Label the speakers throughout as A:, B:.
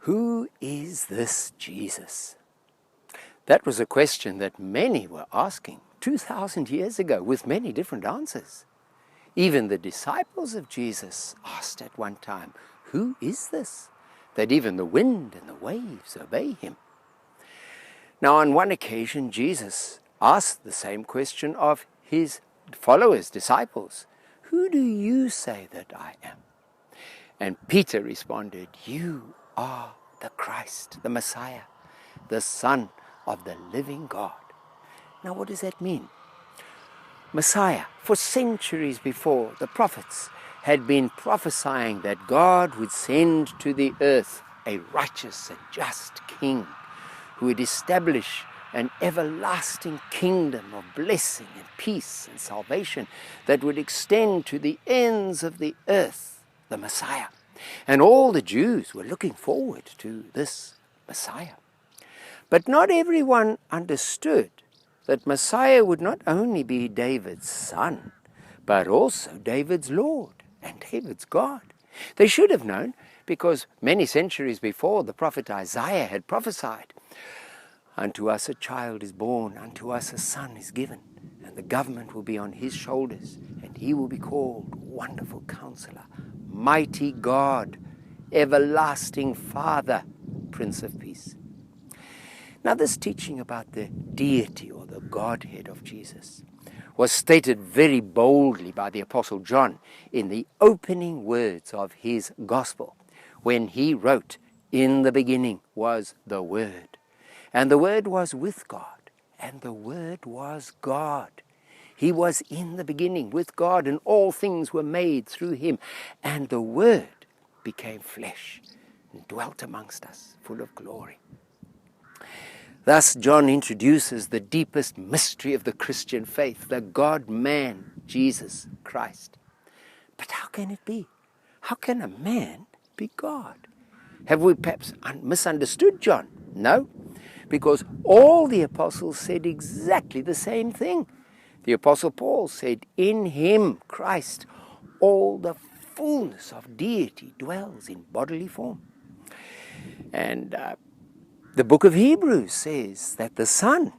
A: Who is this Jesus? That was a question that many were asking 2,000 years ago with many different answers. Even the disciples of Jesus asked at one time, who is this? That even the wind and the waves obey him. Now on one occasion Jesus asked the same question of his followers, disciples. Who do you say that I am? And Peter responded, you are the Christ, the Messiah, the Son of the living God. Now what does that mean? Messiah, for centuries before, the prophets had been prophesying that God would send to the earth a righteous and just king who would establish an everlasting kingdom of blessing and peace and salvation that would extend to the ends of the earth, the Messiah. And all the Jews were looking forward to this Messiah. But not everyone understood that Messiah would not only be David's son, but also David's Lord and David's God. They should have known, because many centuries before, the prophet Isaiah had prophesied, unto us a child is born, unto us a son is given, and the government will be on his shoulders, and he will be called Wonderful Counselor, Mighty God, Everlasting Father, Prince of Peace. Now this teaching about the deity or the Godhead of Jesus was stated very boldly by the Apostle John in the opening words of his Gospel, when he wrote, in the beginning was the Word, and the Word was with God, and the Word was God. He was in the beginning with God, and all things were made through him, and the Word became flesh and dwelt amongst us, full of glory. Thus, John introduces the deepest mystery of the Christian faith, the God-man, Jesus Christ. But how can it be? How can a man be God? Have we perhaps misunderstood John? No, because all the apostles said exactly the same thing. The Apostle Paul said, in him, Christ, all the fullness of deity dwells in bodily form. And the book of Hebrews says that the Son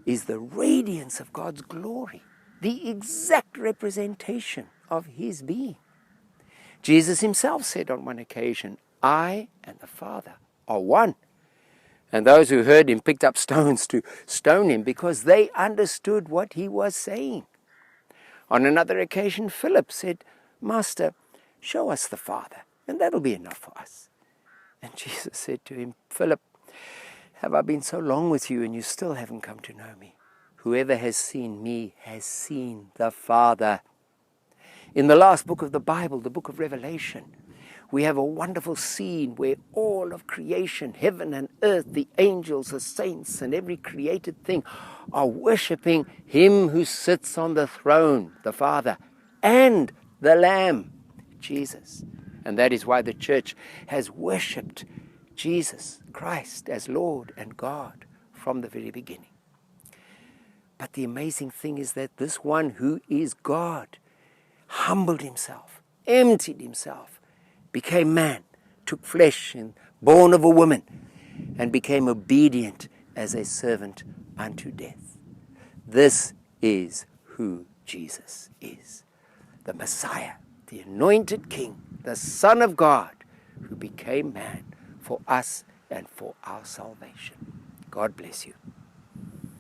A: is the radiance of God's glory, the exact representation of his being. Jesus himself said on one occasion, I and the Father are one. And those who heard him picked up stones to stone him because they understood what he was saying. On another occasion, Philip said, Master, show us the Father, and that'll be enough for us. And Jesus said to him, Philip, have I been so long with you and you still haven't come to know me? Whoever has seen me has seen the Father. In the last book of the Bible, the book of Revelation, we have a wonderful scene where all of creation, heaven and earth, the angels, the saints, and every created thing are worshipping him who sits on the throne, the Father, and the Lamb, Jesus. And that is why the church has worshipped Jesus Christ as Lord and God from the very beginning. But the amazing thing is that this one who is God humbled himself, emptied himself, became man, took flesh and born of a woman, and became obedient as a servant unto death. This is who Jesus is, the Messiah, the anointed King, the Son of God, who became man for us and for our salvation. God bless you.